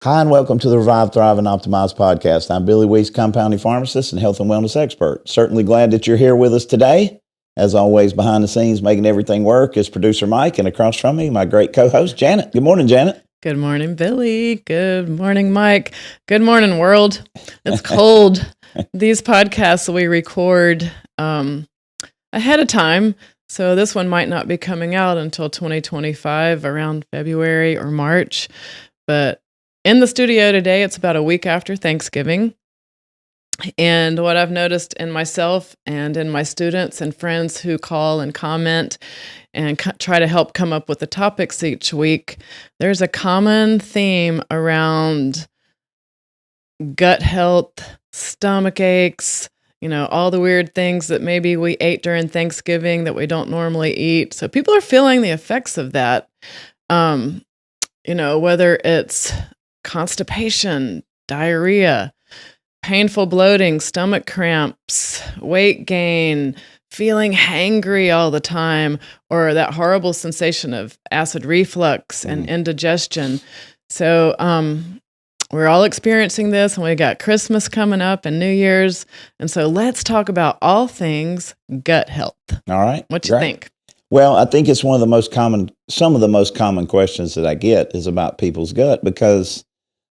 Hi, and welcome to the Revive, Thrive, and Optimize podcast. I'm Billy Weiss, compounding pharmacist and health and wellness expert. Certainly glad that you're here with us today. As always, behind the scenes, making everything work is producer Mike, and across from me, my great co-host, Janet. Good morning, Janet. Good morning, Billy. Good morning, Mike. Good morning, world. It's cold. These podcasts we record ahead of time, so this one might not be coming out until 2025, around February or March. But in the studio today, it's about a week after Thanksgiving. And what I've noticed in myself and in my students and friends who call and comment and try to help come up with the topics each week, there's a common theme around gut health, stomach aches, all the weird things that maybe we ate during Thanksgiving that we don't normally eat. So people are feeling the effects of that, whether it's constipation, diarrhea, painful bloating, stomach cramps, weight gain, feeling hangry all the time, or that horrible sensation of acid reflux and indigestion. So we're all experiencing this, and we got Christmas coming up and New Year's. And so let's talk about all things gut health. All right. What you think? Well, I think it's some of the most common questions that I get is about people's gut because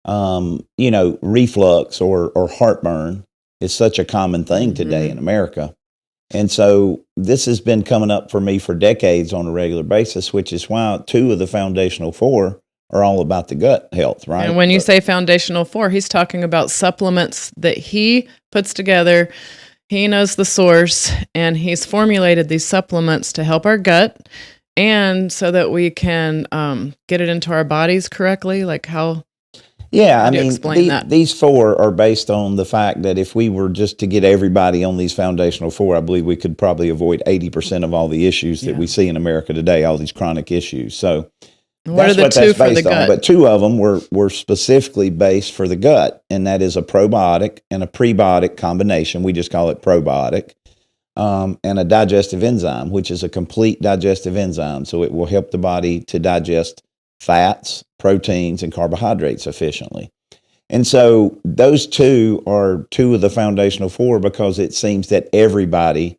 reflux or heartburn is such a common thing today in America. And so this has been coming up for me for decades on a regular basis, which is why two of the foundational four are all about the gut health, right? And when you say foundational four, he's talking about supplements that he puts together. He knows the source, and he's formulated these supplements to help our gut and so that we can get it into our bodies correctly, like how... Yeah, I mean, these four are based on the fact that if we were just to get everybody on these foundational four, I believe we could probably avoid 80% of all the issues that we see in America today, all these chronic issues. So what that's based on. But two of them were specifically based for the gut, and that is a probiotic and a prebiotic combination. We just call it probiotic, and a digestive enzyme, which is a complete digestive enzyme. So it will help the body to digest fats, proteins, and carbohydrates efficiently. And so those two are two of the foundational four because it seems that everybody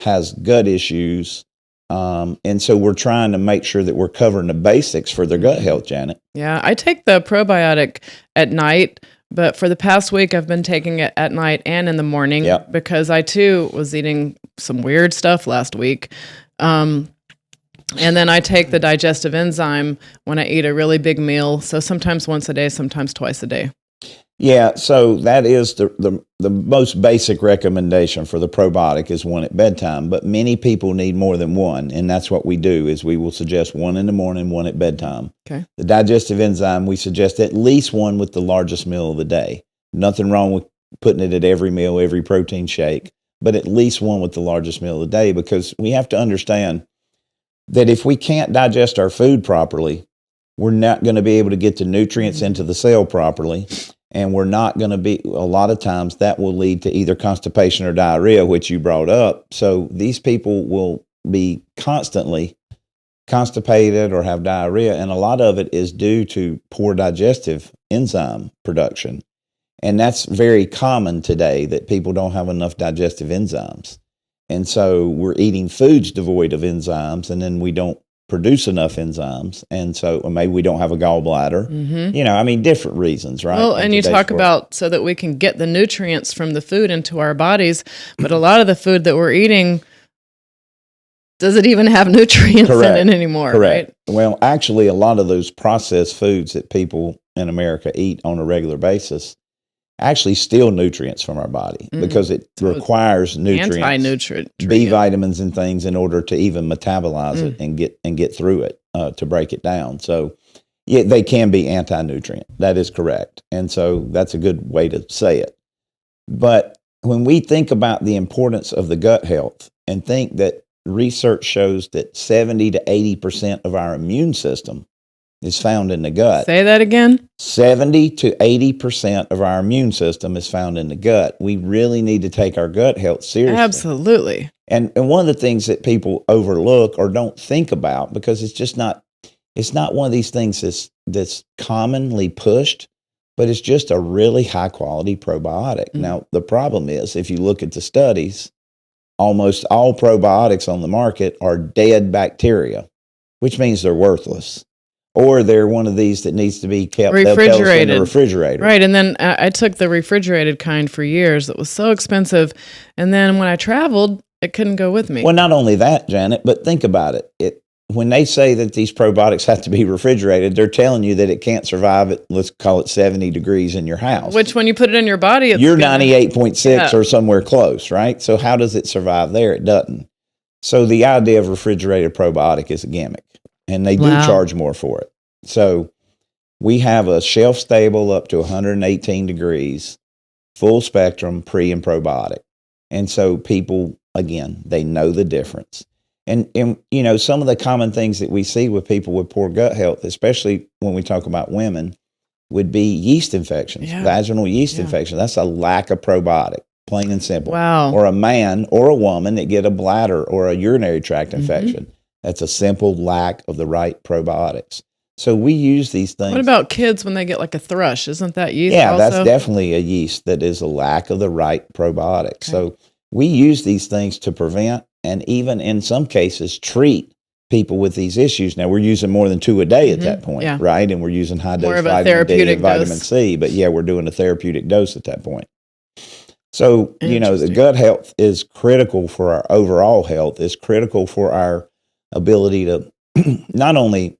has gut issues. And so we're trying to make sure that we're covering the basics for their gut health, Janet. Yeah, I take the probiotic at night, but for the past week, I've been taking it at night and in the morning because I, too, was eating some weird stuff last week. And then I take the digestive enzyme when I eat a really big meal. So sometimes once a day, sometimes twice a day. Yeah, so that is the most basic recommendation for the probiotic is one at bedtime. But many people need more than one, and that's what we do is we will suggest one in the morning, one at bedtime. Okay. The digestive enzyme, we suggest at least one with the largest meal of the day. Nothing wrong with putting it at every meal, every protein shake, but at least one with the largest meal of the day because we have to understand that if we can't digest our food properly, we're not going to be able to get the nutrients into the cell properly. And we're not going to be, a lot of times that will lead to either constipation or diarrhea, which you brought up. So these people will be constantly constipated or have diarrhea. And a lot of it is due to poor digestive enzyme production. And that's very common today that people don't have enough digestive enzymes. And so we're eating foods devoid of enzymes, and then we don't produce enough enzymes. And so or maybe we don't have a gallbladder, different reasons, right? Well, and you talk about so that we can get the nutrients from the food into our bodies, but a lot of the food that we're eating doesn't even have nutrients in it anymore, Correct. Right? Well, actually, a lot of those processed foods that people in America eat on a regular basis actually steal nutrients from our body because it requires nutrients, anti-nutrient, B vitamins and things in order to even metabolize it and get through it to break it down. So yeah, they can be anti-nutrient. That is correct. And so that's a good way to say it. But when we think about the importance of the gut health and think that research shows that 70 to 80% of our immune system is found in the gut. Say that again. 70 to 80% of our immune system is found in the gut. We really need to take our gut health seriously. Absolutely. And one of the things that people overlook or don't think about because it's just not, it's not one of these things that's commonly pushed. but it's just a really high quality probiotic. Mm. Now, the problem is if you look at the studies, almost all probiotics on the market are dead bacteria, which means they're worthless. Or they're one of these that needs to be kept they'll tell us in the refrigerator. Right. And then I took the refrigerated kind for years. It was so expensive. And then when I traveled, it couldn't go with me. Well, not only that, Janet, but think about it. When they say that these probiotics have to be refrigerated, they're telling you that it can't survive at, let's call it 70 degrees in your house. Which when you put it in your body, you're 98.6 or somewhere close, right? So how does it survive there? It doesn't. So the idea of refrigerated probiotic is a gimmick, and they do charge more for it. So we have a shelf stable up to 118 degrees, full spectrum pre and probiotic. And so people, again, they know the difference. And you know, some of the common things that we see with people with poor gut health, especially when we talk about women, would be yeast infections, vaginal yeast infection. That's a lack of probiotic, plain and simple. Wow. Or a man or a woman that get a bladder or a urinary tract infection. That's a simple lack of the right probiotics. So we use these things. What about kids when they get like a thrush? Isn't that yeast? Yeah, also? that's definitely a yeast that is a lack of the right probiotic. Okay. So we use these things to prevent and even in some cases treat people with these issues. Now we're using more than 2 a day at that point, right? And we're using high dose vitamin D and vitamin C, but we're doing a therapeutic dose at that point. So, you know, the gut health is critical for our overall health, is critical for our ability to not only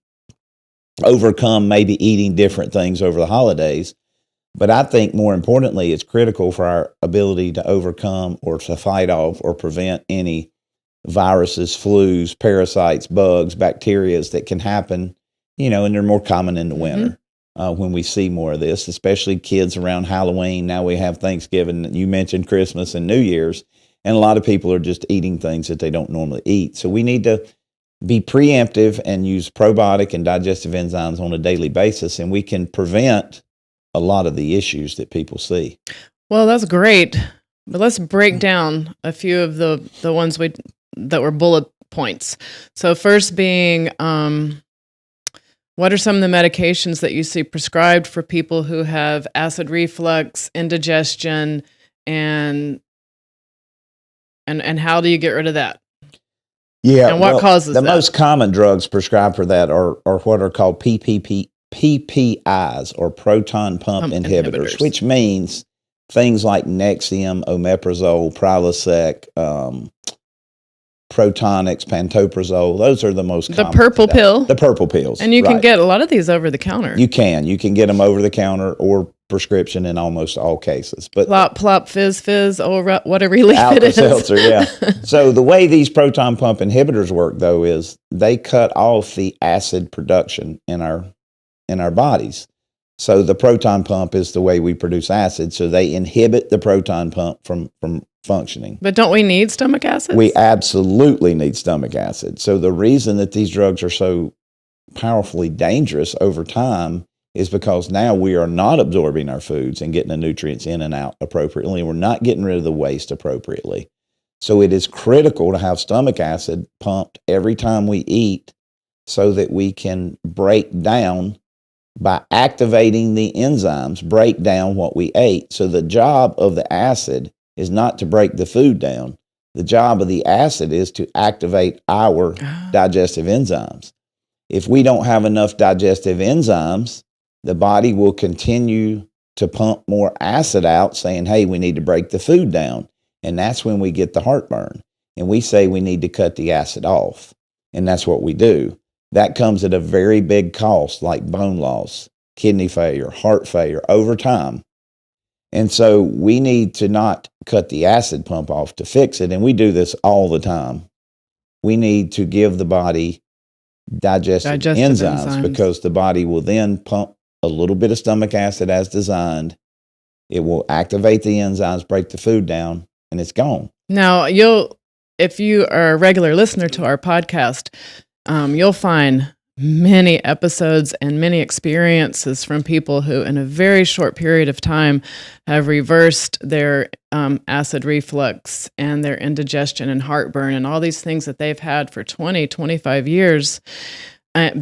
overcome maybe eating different things over the holidays, but I think more importantly, it's critical for our ability to overcome or to fight off or prevent any viruses, flus, parasites, bugs, bacterias that can happen, you know, and they're more common in the winter when we see more of this, especially kids around Halloween. Now we have Thanksgiving. You mentioned Christmas and New Year's, and a lot of people are just eating things that they don't normally eat. So we need to be preemptive and use probiotic and digestive enzymes on a daily basis, and we can prevent a lot of the issues that people see. Well, that's great. But let's break down a few of the ones that were bullet points. So first being, what are some of the medications that you see prescribed for people who have acid reflux, indigestion, and how do you get rid of that? Yeah. And what causes the that? most common drugs prescribed for that are what are called PPIs, or proton pump inhibitors, which means things like Nexium, omeprazole, Prilosec, Protonix, pantoprazole. Those are the most common. The purple pill. The purple pills. And you can get a lot of these over the counter. You can get them over the counter or prescription in almost all cases. But plop, fizz, or whatever leaf it is. Alka-Seltzer, yeah. So the way these proton pump inhibitors work, though, is they cut off the acid production in our bodies. So the proton pump is the way we produce acid. So they inhibit the proton pump from functioning. But don't we need stomach acid? We absolutely need stomach acid. So the reason that these drugs are so powerfully dangerous over time is because now we are not absorbing our foods and getting the nutrients in and out appropriately. We're not getting rid of the waste appropriately. So it is critical to have stomach acid pumped every time we eat so that we can break down, by activating the enzymes, break down what we ate. So the job of the acid is not to break the food down. The job of the acid is to activate our digestive enzymes. If we don't have enough digestive enzymes, the body will continue to pump more acid out, saying, hey, we need to break the food down. And that's when we get the heartburn. And we say we need to cut the acid off. And that's what we do. That comes at a very big cost, like bone loss, kidney failure, heart failure over time. And so we need to not cut the acid pump off to fix it. And we do this all the time. We need to give the body digestive enzymes because the body will then pump a little bit of stomach acid as designed. It will activate the enzymes, break the food down, and it's gone. Now, if you are a regular listener to our podcast, you'll find many episodes and many experiences from people who in a very short period of time have reversed their acid reflux and their indigestion and heartburn and all these things that they've had for 20, 25 years.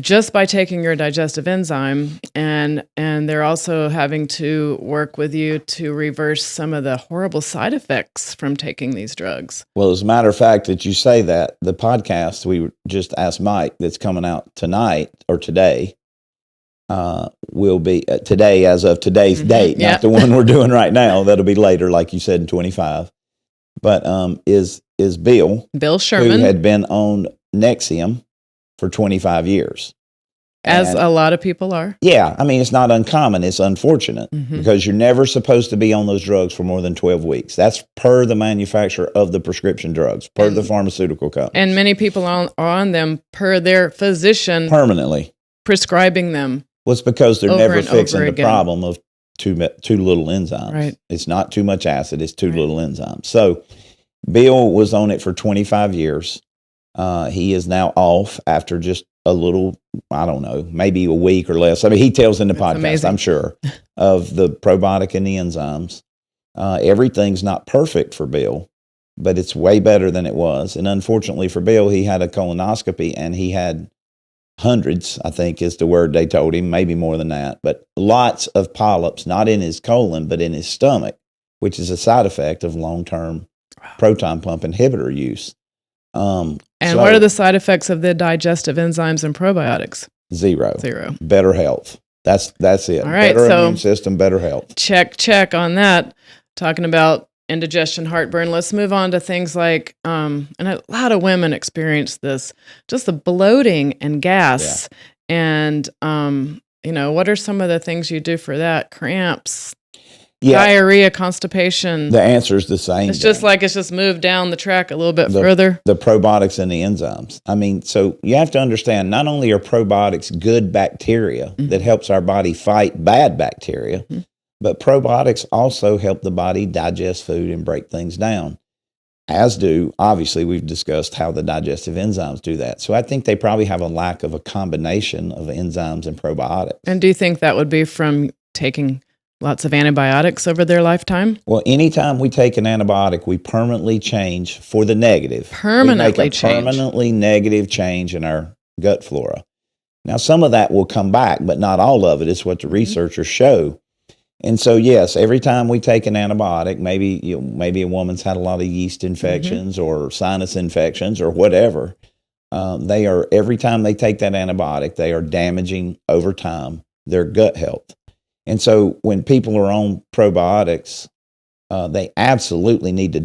just by taking your digestive enzyme, and they're also having to work with you to reverse some of the horrible side effects from taking these drugs. Well, as a matter of fact, that you say that, the podcast we just asked Mike that's coming out tonight or today will be today as of today's date, not the one we're doing right now. That'll be later, like you said, in 25. But is Bill Sherman, who had been on Nexium for 25 years. As a lot of people are. Yeah. I mean, it's not uncommon. It's unfortunate because you're never supposed to be on those drugs for more than 12 weeks. That's per the manufacturer of the prescription drugs, per the pharmaceutical company. And many people are on them per their physician permanently prescribing them. Well, it's because they're never fixing the again. problem of too little enzymes. Right. It's not too much acid. It's too little enzymes. So Bill was on it for 25 years. He is now off after just a little, I don't know, maybe a week or less. I mean, he tells in the podcast, amazing. I'm sure, of the probiotic and the enzymes. Everything's not perfect for Bill, but it's way better than it was. And unfortunately for Bill, he had a colonoscopy and he had hundreds, I think is the word they told him, maybe more than that, but lots of polyps, not in his colon, but in his stomach, which is a side effect of long-term proton pump inhibitor use. And what are the side effects of the digestive enzymes and probiotics? Zero. Better health. That's it. All right, better immune system, better health. Check on that. Talking about indigestion, heartburn. Let's move on to things like, and a lot of women experience this, just the bloating and gas. Yeah. And, what are some of the things you do for that? Cramps, diarrhea, constipation. The answer is the same. It's just like it's just moved down the track a little bit further. The probiotics and the enzymes. I mean, so you have to understand, not only are probiotics good bacteria that helps our body fight bad bacteria, but probiotics also help the body digest food and break things down. As do, obviously, we've discussed how the digestive enzymes do that. So I think they probably have a lack of a combination of enzymes and probiotics. And do you think that would be from taking lots of antibiotics over their lifetime? Well, anytime we take an antibiotic, we permanently change for the negative. Permanently negative change in our gut flora. Now, some of that will come back, but not all of it is what the researchers show. And so, yes, every time we take an antibiotic, maybe a woman's had a lot of yeast infections or sinus infections or whatever, every time they take that antibiotic, they are damaging over time their gut health. And so when people are on probiotics, they absolutely need to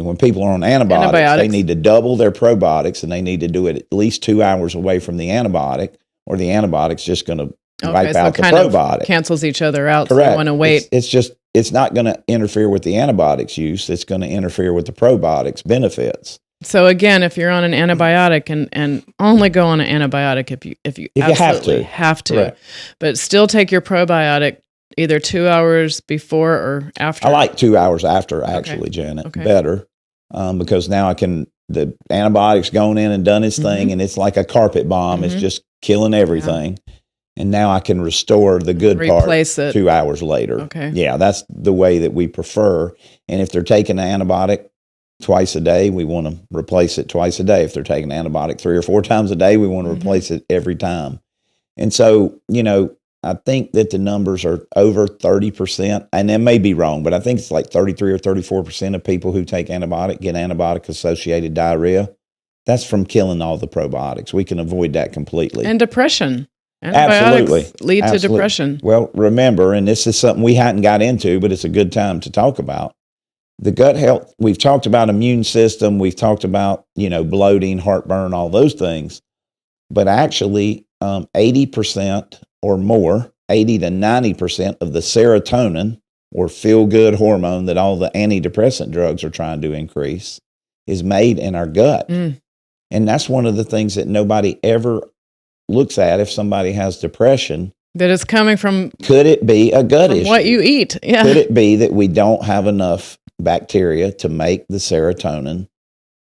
when people are on antibiotics, they need to double their probiotics and they need to do it at least 2 hours away from the antibiotic, or the antibiotic's just going to wipe out the probiotic. Cancels each other out. Correct. So you want to wait. It's not going to interfere with the antibiotics use. It's going to interfere with the probiotics benefits. So again, if you're on an antibiotic and only go on an antibiotic if you absolutely have to, Correct. But still take your probiotic either 2 hours before or after. I like 2 hours after, actually, Janet, better, because now the antibiotic's gone in and done its thing, and it's like a carpet bomb. It's just killing everything. Yeah. And now I can restore the good Replace part it 2 hours later. Okay. Yeah, that's the way that we prefer. And if they're taking an antibiotic twice a day, we want to replace it twice a day. If they're taking an antibiotic 3 or 4 times a day, we want to replace it every time. And so, I think that the numbers are over 30%, and that may be wrong, but I think it's like 33 or 34% of people who take antibiotic get antibiotic-associated diarrhea. That's from killing all the probiotics. We can avoid that completely. And depression. Antibiotics lead to depression. Well, remember, and this is something we hadn't got into, but it's a good time to talk about. The gut health, we've talked about immune system, we've talked about, bloating, heartburn, all those things. But actually, 80% or more, 80 to 90% of the serotonin or feel-good hormone that all the antidepressant drugs are trying to increase is made in our gut. And that's one of the things that nobody ever looks at if somebody has depression. That is coming from... Could it be a gut issue? What you eat, yeah. Could it be that we don't have enough bacteria to make the serotonin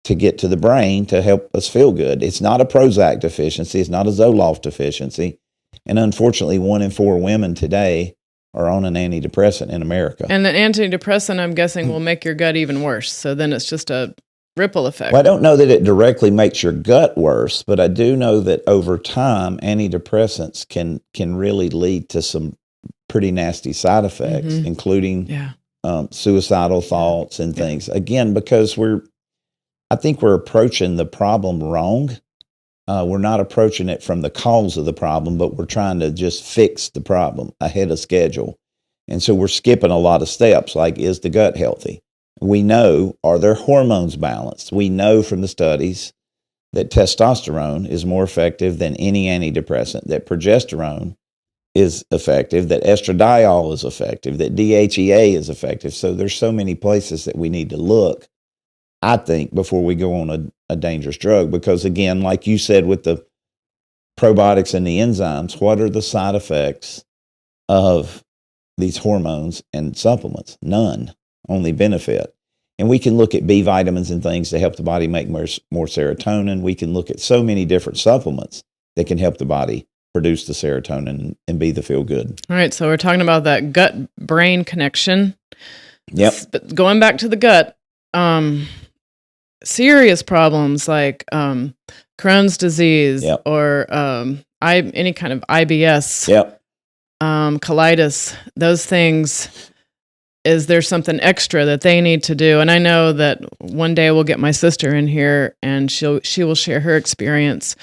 to get to the brain to help us feel good? It's not a Prozac deficiency. It's not a Zoloft deficiency. And unfortunately, 1 in 4 women today are on an antidepressant in America. And the antidepressant, I'm guessing, will make your gut even worse. So then it's just a ripple effect. Well, I don't know that it directly makes your gut worse, but I do know that over time, antidepressants can really lead to some pretty nasty side effects, including Yeah. Suicidal thoughts and things. Again, because I think we're approaching the problem wrong. We're not approaching it from the cause of the problem, but we're trying to just fix the problem ahead of schedule. And so we're skipping a lot of steps, like, is the gut healthy? We know, are their hormones balanced? We know from the studies that testosterone is more effective than any antidepressant, that progesterone is effective, that estradiol is effective, that DHEA is effective. So there's so many places that we need to look, I think, before we go on a dangerous drug. Because again, like you said with the probiotics and the enzymes, what are the side effects of these hormones and supplements? None, only benefit. And we can look at B vitamins and things to help the body make more serotonin. We can look at so many different supplements that can help the body produce the serotonin and be the feel good. All right. So we're talking about that gut-brain connection. Yep. But going back to the gut, serious problems like Crohn's disease or any kind of IBS, colitis, those things. Is there something extra that they need to do? And I know that one day we'll get my sister in here, and she will share her experience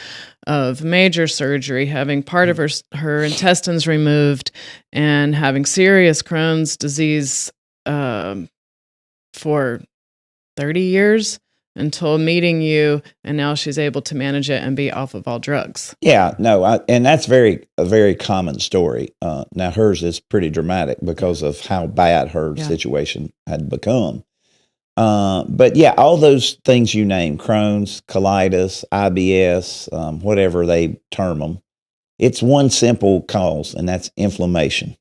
of major surgery, having part of her intestines removed, and having serious Crohn's disease for 30 years until meeting you, and now she's able to manage it and be off of all drugs. Yeah, no, and that's a very common story. Now hers is pretty dramatic because of how bad her situation had become. But yeah, all those things you name, Crohn's, colitis, IBS, whatever they term them, it's one simple cause, and that's inflammation.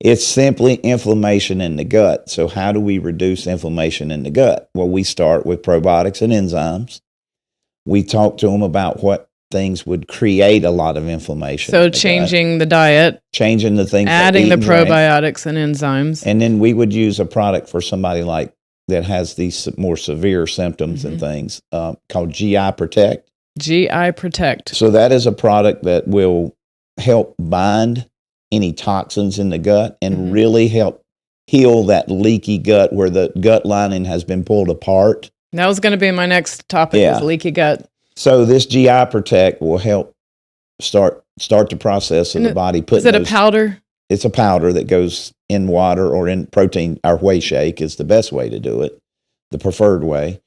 It's simply inflammation in the gut. So how do we reduce inflammation in the gut? Well, we start with probiotics and enzymes. We talk to them about what things would create a lot of inflammation. So changing the diet. Changing the things. Adding the probiotics and enzymes. And then we would use a product for somebody like that has these more severe symptoms and things called GI Protect. GI Protect. So that is a product that will help bind any toxins in the gut and really help heal that leaky gut where the gut lining has been pulled apart. That was going to be my next topic, is leaky gut. So this GI Protect will help start the process of the body putting. Is it a powder? It's a powder that goes in water or in protein. Our whey shake is the best way to do it, the preferred way.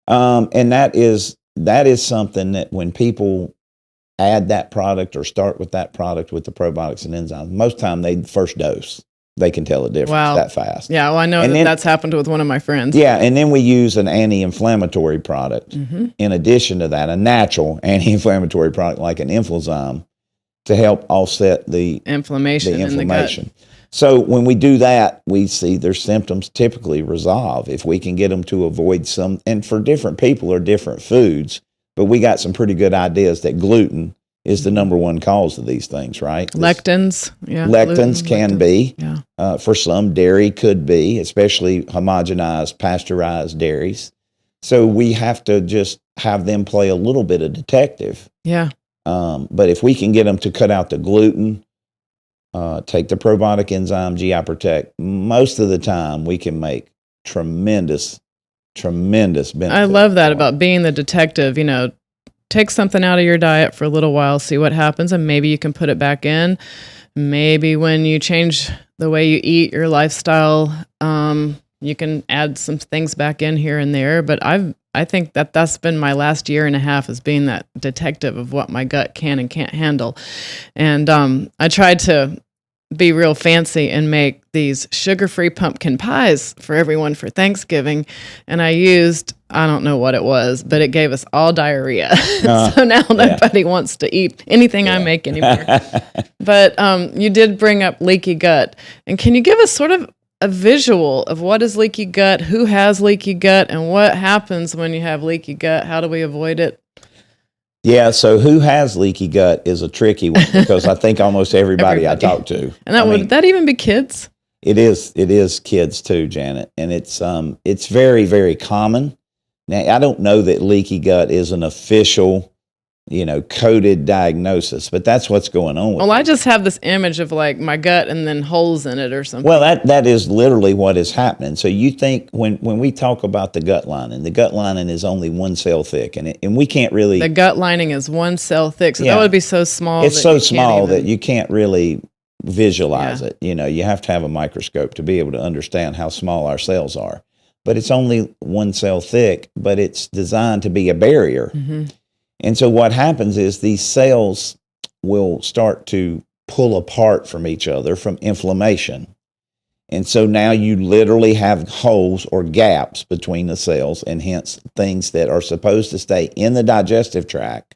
And that is something that when people add that product or start with that product with the probiotics and enzymes, most time first dose, they can tell the difference that fast. Yeah, well, I know that's happened with one of my friends. Yeah, and then we use an anti-inflammatory product in addition to that, a natural anti-inflammatory product like an Inflazyme to help offset the inflammation. In the gut. So when we do that, we see their symptoms typically resolve if we can get them to avoid some, and for different people are different foods, but we got some pretty good ideas that gluten is the number one cause of these things, right? Lectins. Yeah. Lectins can be. Yeah. For some, dairy could be, especially homogenized, pasteurized dairies. So we have to just have them play a little bit of detective. Yeah. But if we can get them to cut out the gluten, take the probiotic enzyme, GI Protect, most of the time we can make tremendous benefit. I love that about being the detective. Take something out of your diet for a little while, see what happens, and maybe you can put it back in. Maybe when you change the way you eat, your lifestyle, you can add some things back in here and there. But I think that's been my last year and a half, is being that detective of what my gut can and can't handle. And I tried to be real fancy and make these sugar-free pumpkin pies for everyone for Thanksgiving. And I used, I don't know what it was, but it gave us all diarrhea. So now nobody wants to eat anything I make anymore. But you did bring up leaky gut. And can you give us sort of a visual of what is leaky gut, who has leaky gut, and what happens when you have leaky gut? How do we avoid it? Yeah, so who has leaky gut is a tricky one because I think almost everybody I talk to. And would that even be kids? It is kids too, Janet. And it's very, very common. Now, I don't know that leaky gut is an official, coded diagnosis, but that's what's going on with Well, it. I just have this image of like my gut and then holes in it or something. Well, that is literally what is happening. So you think when we talk about the gut lining is only one cell thick, and we can't really. The gut lining is one cell thick, so Yeah. that would be so small. It's that so you can't small even- that you can't really visualize Yeah. it. You have to have a microscope to be able to understand how small our cells are. But it's only one cell thick, but it's designed to be a barrier. Mhm. And so what happens is these cells will start to pull apart from each other from inflammation. And so now you literally have holes or gaps between the cells, and hence things that are supposed to stay in the digestive tract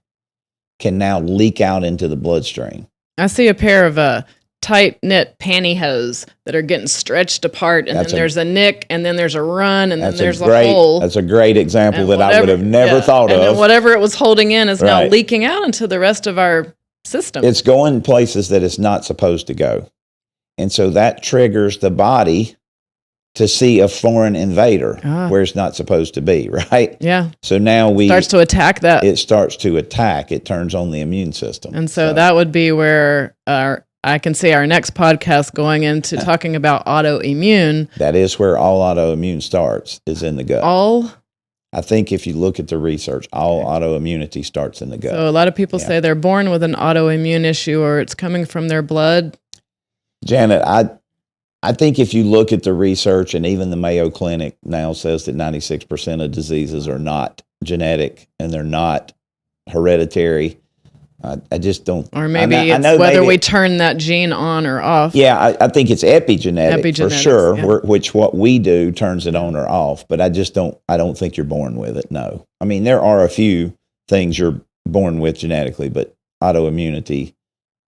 can now leak out into the bloodstream. I see a pair of tight knit pantyhose that are getting stretched apart, and That's then there's a nick, and then there's a run, and then That's there's a great, a hole. That's a great example And that I would have never thought and of. then whatever it was holding in is now Right. leaking out into the rest of our system. It's going places that it's not supposed to go. And so that triggers the body to see a foreign invader where it's not supposed to be, right? Yeah. So now Starts to attack that. it starts to attack. It turns on the immune system. And so that would be where I can see our next podcast going into talking about autoimmune. That is where all autoimmune starts, is in the gut. I think if you look at the research, all autoimmunity starts in the gut. So a lot of people say they're born with an autoimmune issue or it's coming from their blood. Janet, I think if you look at the research, and even the Mayo Clinic now says that 96% of diseases are not genetic and they're not hereditary. I just don't. Or maybe I know whether maybe, we turn that gene on or off. Yeah, I think it's epigenetic for sure, yeah. which what we do turns it on or off. But I don't think you're born with it. No. I mean, there are a few things you're born with genetically, but autoimmunity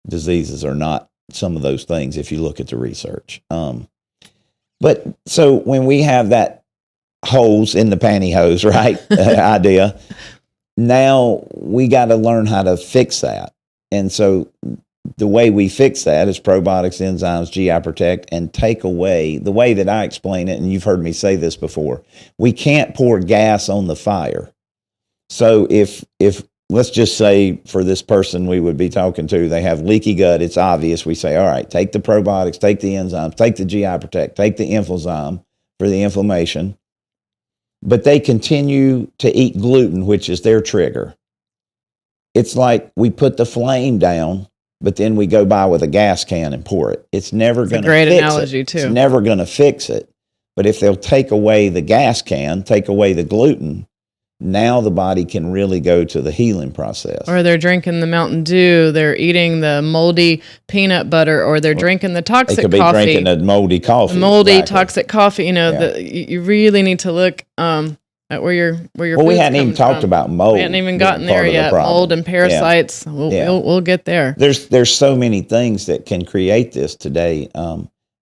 diseases are not some of those things if you look at the research. But so when we have that holes in the pantyhose, right, idea, now we got to learn how to fix that. And so the way we fix that is probiotics, enzymes, GI Protect, and take away, the way that I explain it, and you've heard me say this before, we can't pour gas on the fire. So if let's just say for this person we would be talking to, they have leaky gut, it's obvious. We say, all right, take the probiotics, take the enzymes, take the GI Protect, take the Inflazyme for the inflammation. But they continue to eat gluten, which is their trigger. It's like we put the flame down, but then we go by with a gas can and pour it. It's never going to fix it. Great analogy, too. It's never going to fix it. But if they'll take away the gas can, take away the gluten, now the body can really go to the healing process. Or they're drinking the Mountain Dew, they're eating the moldy peanut butter, or they're drinking the toxic They could be coffee. drinking the moldy coffee. Moldy, exactly. toxic coffee. You really need to look at where your Well, we hadn't even talked about mold. We hadn't even being gotten part there of the yet. problem. Mold and parasites. We'll get there. There's so many things that can create this today.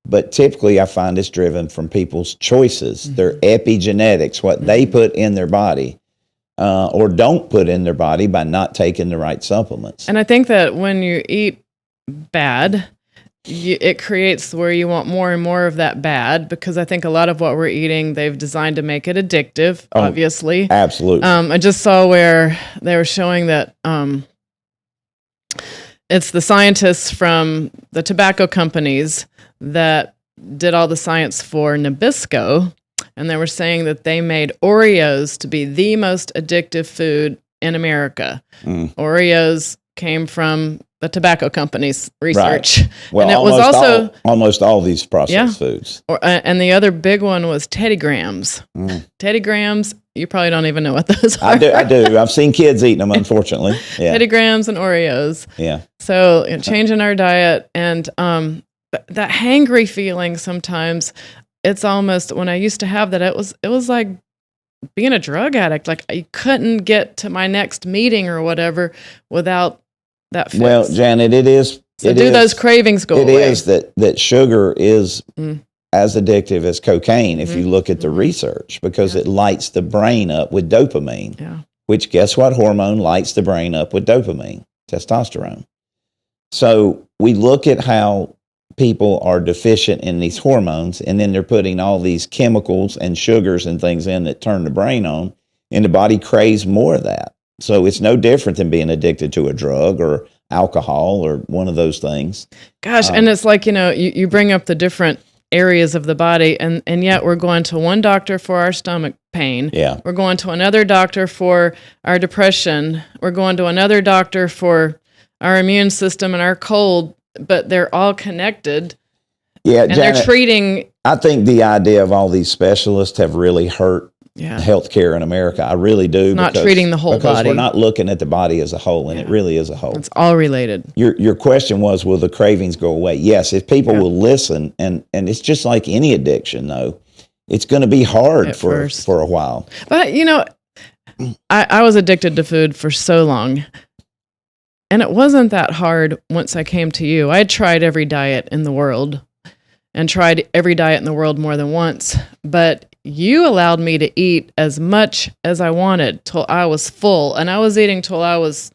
But typically I find it's driven from people's choices, their epigenetics, what they put in their body. Or don't put in their body by not taking the right supplements. And I think that when you eat bad, it creates where you want more and more of that bad, because I think a lot of what we're eating, they've designed to make it addictive, obviously. Absolutely. I just saw where they were showing that it's the scientists from the tobacco companies that did all the science for Nabisco. And they were saying that they made Oreos to be the most addictive food in America. Oreos came from the tobacco companies' research. Right. Well, and it was also almost all these processed foods. And the other big one was Teddy Grahams. Teddy Grahams, you probably don't even know what those are. I do. I've seen kids eating them, unfortunately. Yeah. Teddy Grahams and Oreos. Yeah. So changing our diet and that hangry feeling sometimes. It's almost, when I used to have that, it was like being a drug addict. Like I couldn't get to my next meeting or whatever without that fix. Well, Janet, it is. So those cravings go away? It is that sugar is as addictive as cocaine if you look at the research, because it lights the brain up with dopamine. Yeah. Which, guess what hormone lights the brain up with dopamine? Testosterone. So we look at how people are deficient in these hormones, and then they're putting all these chemicals and sugars and things in that turn the brain on, and the body craves more of that. So it's no different than being addicted to a drug or alcohol or one of those things. Gosh, and it's like, you bring up the different areas of the body, and yet we're going to one doctor for our stomach pain. Yeah. We're going to another doctor for our depression. We're going to another doctor for our immune system and our cold, but they're all connected. Yeah, And Janet, they're treating. I think the idea of all these specialists have really hurt healthcare in America. I really do. Not treating the whole because body. we're not looking at the body as a whole, and it really is a whole. It's all related. Your question was, will the cravings go away? Yes, if people will listen, and it's just like any addiction, though. It's going to be hard At for first. a while. But, I was addicted to food for so long. And it wasn't that hard once I came to you. I had tried every diet in the world and tried every diet in the world more than once. But you allowed me to eat as much as I wanted till I was full. And I was eating till I was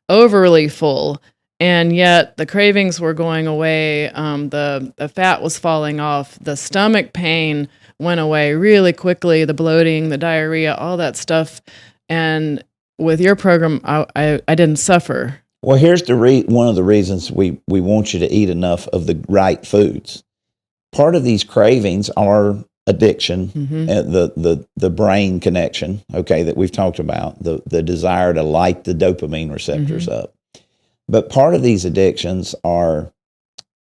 overly full. And yet the cravings were going away. The fat was falling off. The stomach pain went away really quickly. The bloating, the diarrhea, all that stuff. And with your program, I didn't suffer. Well, here's one of the reasons we want you to eat enough of the right foods. Part of these cravings are addiction, the brain connection, that we've talked about, the desire to light the dopamine receptors up. But part of these addictions are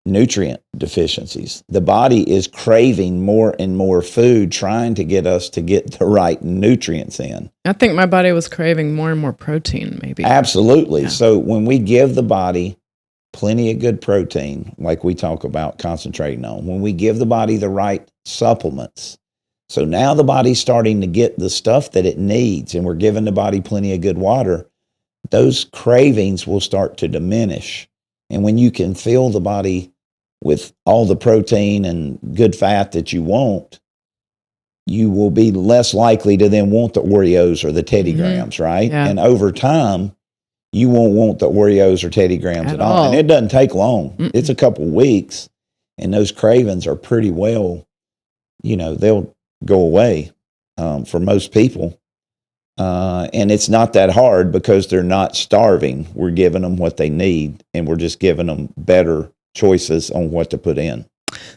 nutrient deficiencies. The body is craving more and more food, trying to get us to get the right nutrients in. I think my body was craving more and more protein, maybe. Absolutely. Yeah. So when we give the body plenty of good protein, like we talk about concentrating on, when we give the body the right supplements, so now the body's starting to get the stuff that it needs, and we're giving the body plenty of good water, those cravings will start to diminish. And when you can fill the body with all the protein and good fat that you want, you will be less likely to then want the Oreos or the Teddy Grahams, right? Yeah. And over time, you won't want the Oreos or Teddy Grahams at all. And it doesn't take long. It's a couple weeks, and those cravings are pretty well, they'll go away for most people. And it's not that hard because they're not starving. We're giving them what they need, and we're just giving them better choices on what to put in.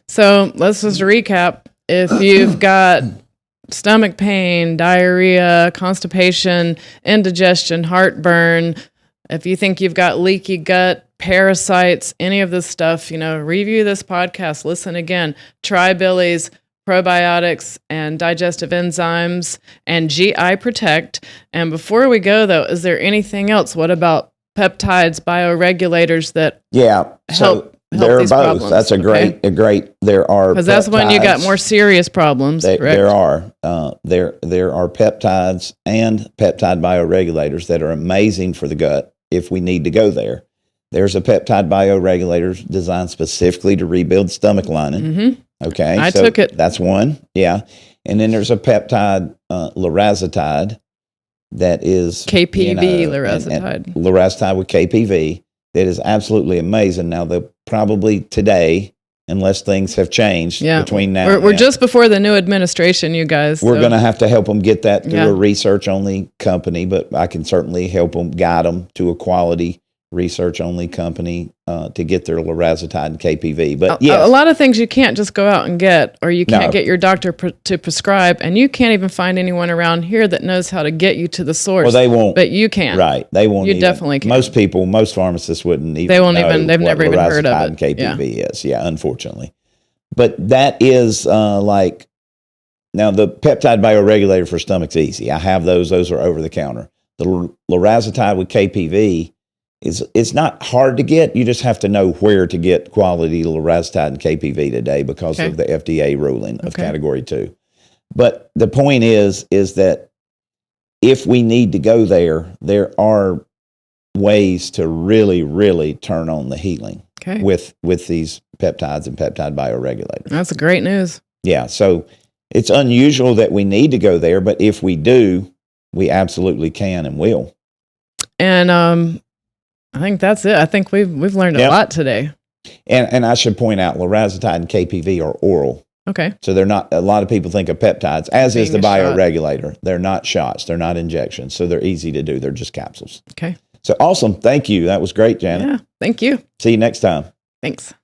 So let's just recap. If you've got stomach pain, diarrhea, constipation, indigestion, heartburn, if you think you've got leaky gut, parasites, any of this stuff, review this podcast, listen again, try Billy's probiotics and digestive enzymes and GI Protect. And before we go, though, is there anything else? What about peptides, bioregulators that help there are these both. problems? That's a great. There are because that's when you got more serious problems. There are peptides and peptide bioregulators that are amazing for the gut if we need to go there. There's a peptide bioregulator designed specifically to rebuild stomach lining. Okay, I took it. That's one. Yeah, and then there's a peptide liraglutide that is KPV liraglutide. Liraglutide with KPV. That is absolutely amazing. Now, probably today, unless things have changed between now and we're then, just before the new administration, you guys. We're going to have to help them get that through a research-only company, but I can certainly help them, guide them to a quality research-only company to get their liraglutide and KPV. But a lot of things you can't just go out and get, or you can't get your doctor to prescribe, and you can't even find anyone around here that knows how to get you to the source. Well, they won't. But you can. Right. They won't. You definitely can. Most pharmacists wouldn't even. They won't know even. They've never even heard of it. And KPV is. Yeah, unfortunately. But that is like now the peptide bioregulator for stomach's easy. I have those. Those are over the counter. The liraglutide with KPV. It's not hard to get. You just have to know where to get quality liraglutide and KPV today because of the FDA ruling of Category 2. But the point is that if we need to go there are ways to really, really turn on the healing with these peptides and peptide bioregulators. That's great news. Yeah, so it's unusual that we need to go there, but if we do, we absolutely can and will. And I think that's it. I think we've learned a lot today. And I should point out, liraglutide and KPV are oral. Okay. So they're not, a lot of people think of peptides, as is the Being a shot. bioregulator. They're not shots. They're not injections. So they're easy to do. They're just capsules. Okay. So awesome. Thank you. That was great, Janet. Yeah. Thank you. See you next time. Thanks.